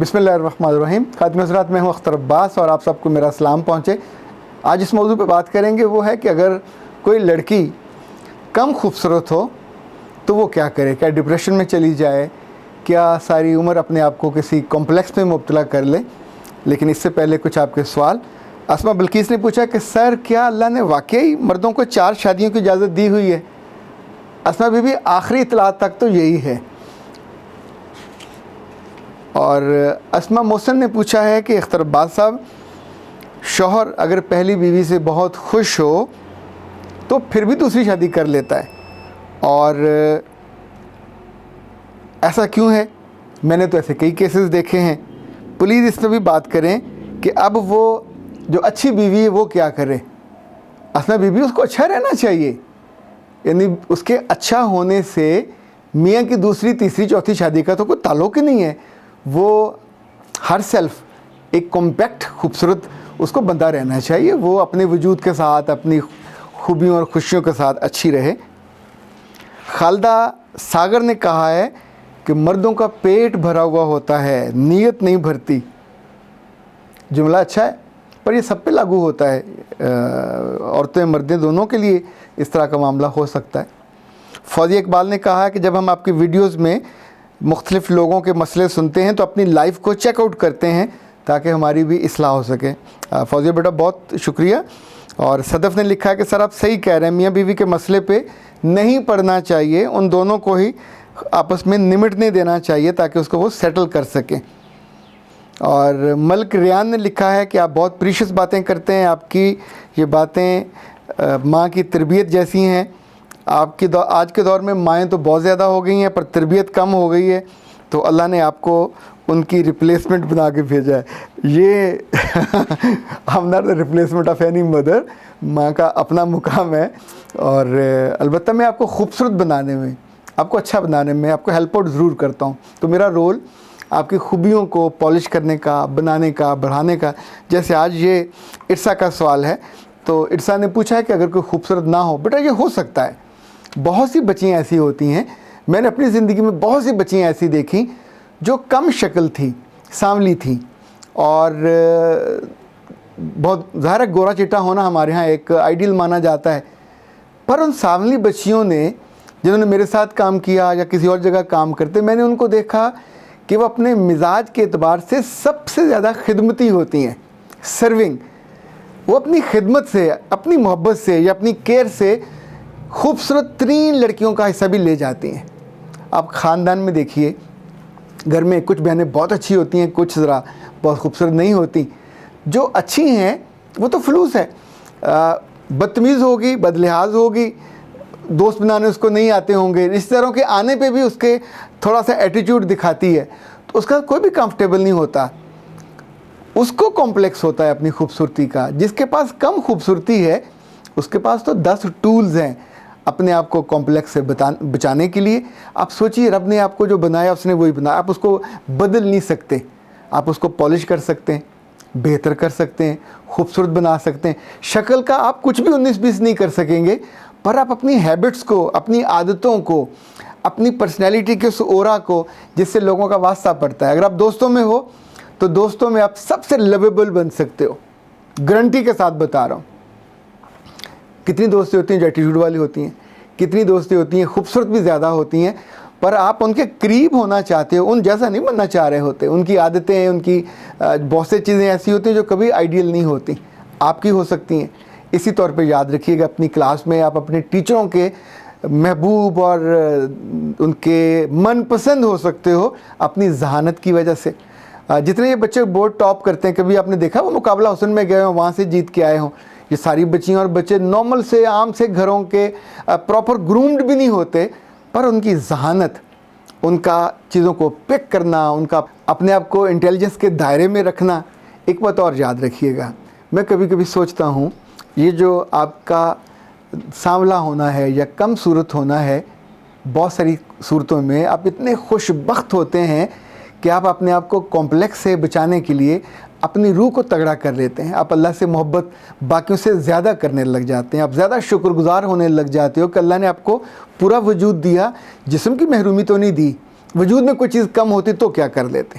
بسم اللہ الرحمن الرحیم. خاتون حضرات، میں ہوں اختر عباس اور آپ سب کو میرا سلام پہنچے. آج اس موضوع پہ بات کریں گے، وہ ہے کہ اگر کوئی لڑکی کم خوبصورت ہو تو وہ کیا کرے. کیا ڈپریشن میں چلی جائے؟ کیا ساری عمر اپنے آپ کو کسی کمپلیکس میں مبتلا کر لے؟ لیکن اس سے پہلے کچھ آپ کے سوال. اسما بلقیس نے پوچھا کہ سر، کیا اللہ نے واقعی مردوں کو 4 شادیوں کی اجازت دی ہوئی ہے؟ اسما بی بی، آخری اطلاع تک تو یہی ہے. اور اسما محسن نے پوچھا ہے کہ اختر عباس صاحب، شوہر اگر پہلی بیوی سے بہت خوش ہو تو پھر بھی دوسری شادی کر لیتا ہے، اور ایسا کیوں ہے؟ میں نے تو ایسے کئی کیسز دیکھے ہیں. پلیز اس پہ بھی بات کریں کہ اب وہ جو اچھی بیوی ہے وہ کیا کرے. اسما بیوی، اس کو اچھا رہنا چاہیے، یعنی اس کے اچھا ہونے سے میاں کی دوسری تیسری چوتھی شادی کا تو کوئی تعلق ہی نہیں ہے. وہ ہر سیلف ایک کمپیکٹ خوبصورت اس کو بندہ رہنا چاہیے، وہ اپنے وجود کے ساتھ اپنی خوبیوں اور خوشیوں کے ساتھ اچھی رہے. خالدہ ساگر نے کہا ہے کہ مردوں کا پیٹ بھرا ہوا ہوتا ہے، نیت نہیں بھرتی. جملہ اچھا ہے، پر یہ سب پہ لاگو ہوتا ہے. عورتیں مردیں دونوں کے لیے اس طرح کا معاملہ ہو سکتا ہے. فوزی اقبال نے کہا ہے کہ جب ہم آپ کی ویڈیوز میں مختلف لوگوں کے مسئلے سنتے ہیں تو اپنی لائف کو چیک آؤٹ کرتے ہیں تاکہ ہماری بھی اصلاح ہو سکے. فوزی بیٹا، بہت شکریہ. اور صدف نے لکھا ہے کہ سر، آپ صحیح کہہ رہے ہیں، میاں بیوی کے مسئلے پہ نہیں پڑھنا چاہیے، ان دونوں کو ہی آپس میں نمٹنے دینا چاہیے تاکہ اس کو وہ سیٹل کر سکیں. اور ملک ریان نے لکھا ہے کہ آپ بہت پریشیس باتیں کرتے ہیں، آپ کی یہ باتیں ماں کی تربیت جیسی ہیں. آپ کی آج کے دور میں مائیں تو بہت زیادہ ہو گئی ہیں پر تربیت کم ہو گئی ہے، تو اللہ نے آپ کو ان کی ریپلیسمنٹ بنا کے بھیجا ہے. یہ ہم not the replacement of any mother. ماں کا اپنا مقام ہے، اور البتہ میں آپ کو خوبصورت بنانے میں، آپ کو اچھا بنانے میں آپ کو ہیلپ آؤٹ ضرور کرتا ہوں. تو میرا رول آپ کی خوبیوں کو پالش کرنے کا، بنانے کا، بڑھانے کا. جیسے آج یہ ارسا کا سوال ہے، تو ارسا نے پوچھا ہے کہ اگر کوئی خوبصورت نہ ہو. بیٹا، یہ ہو سکتا ہے. بہت سی بچیاں ایسی ہوتی ہیں، میں نے اپنی زندگی میں بہت سی بچیاں ایسی دیکھیں جو کم شکل تھی، سانولی تھیں، اور بہت ظاہر ہے گورا چٹا ہونا ہمارے ہاں ایک آئیڈیل مانا جاتا ہے. پر ان سانولی بچیوں نے، جنہوں نے میرے ساتھ کام کیا یا کسی اور جگہ کام کرتے، میں نے ان کو دیکھا کہ وہ اپنے مزاج کے اعتبار سے سب سے زیادہ خدمتی ہوتی ہیں، سرونگ. وہ اپنی خدمت سے، اپنی محبت سے یا اپنی کیئر سے خوبصورت ترین لڑکیوں کا حصہ بھی لے جاتی ہیں. آپ خاندان میں دیکھیے، گھر میں کچھ بہنیں بہت اچھی ہوتی ہیں، کچھ ذرا بہت خوبصورت نہیں ہوتی. جو اچھی ہیں وہ تو فلوس ہے، بدتمیز ہوگی، بدلحاظ ہوگی، دوست بنانے اس کو نہیں آتے ہوں گے، رشتہ داروں کے آنے پہ بھی اس کے تھوڑا سا ایٹیٹیوڈ دکھاتی ہے، تو اس کا کوئی بھی کمفرٹیبل نہیں ہوتا. اس کو کمپلیکس ہوتا ہے اپنی خوبصورتی کا. جس کے پاس کم خوبصورتی ہے اس کے پاس تو 10 ٹولز ہیں اپنے آپ کو کمپلیکس سے بچانے کے لیے. آپ سوچیے، رب نے آپ کو جو بنایا اس نے وہی بنایا. آپ اس کو بدل نہیں سکتے. آپ اس کو پالش کر سکتے ہیں، بہتر کر سکتے ہیں، خوبصورت بنا سکتے ہیں. شکل کا آپ کچھ بھی 19-20 نہیں کر سکیں گے، پر آپ اپنی ہیبٹس کو، اپنی عادتوں کو، اپنی پرسنالٹی کے اس اورا کو، جس سے لوگوں کا واسطہ پڑتا ہے. اگر آپ دوستوں میں ہو تو دوستوں میں آپ سب سے لویبل بن سکتے ہو، گارنٹی کے ساتھ بتا رہا ہوں. کتنی دوستی ہوتی ہیں جو ایٹیٹیوڈ والی ہوتی ہیں، کتنی دوستی ہوتی ہیں خوبصورت بھی زیادہ ہوتی ہیں، پر آپ ان کے قریب ہونا چاہتے ہو، ان جیسا نہیں بننا چاہ رہے ہوتے. ان کی عادتیں، ان کی بہت سی چیزیں ایسی ہوتی ہیں جو کبھی آئیڈیل نہیں ہوتی، آپ کی ہو سکتی ہیں. اسی طور پہ یاد رکھیے گا، اپنی کلاس میں آپ اپنے ٹیچروں کے محبوب اور ان کے من پسند ہو سکتے ہو اپنی ذہانت کی وجہ سے. جتنے یہ بچے بورڈ ٹاپ کرتے ہیں، کبھی آپ نے دیکھا وہ مقابلہ حسن میں گئے ہوں، وہاں سے جیت کے آئے ہوں. یہ ساری بچیاں اور بچے نارمل سے، عام سے گھروں کے، پراپر گرومڈ بھی نہیں ہوتے، پر ان کی ذہانت، ان کا چیزوں کو پک کرنا، ان کا اپنے آپ کو انٹیلیجنس کے دائرے میں رکھنا. ایک بات اور یاد رکھیے گا، میں کبھی کبھی سوچتا ہوں یہ جو آپ کا سانولا ہونا ہے یا کم صورت ہونا ہے، بہت ساری صورتوں میں آپ اتنے خوش بخت ہوتے ہیں کہ آپ اپنے آپ کو کمپلیکس سے بچانے کے لیے اپنی روح کو تگڑا کر لیتے ہیں. آپ اللہ سے محبت باقیوں سے زیادہ کرنے لگ جاتے ہیں. آپ زیادہ شکر گزار ہونے لگ جاتے ہو کہ اللہ نے آپ کو پورا وجود دیا. جسم کی محرومی تو نہیں دی، وجود میں کوئی چیز کم ہوتی تو کیا کر لیتے.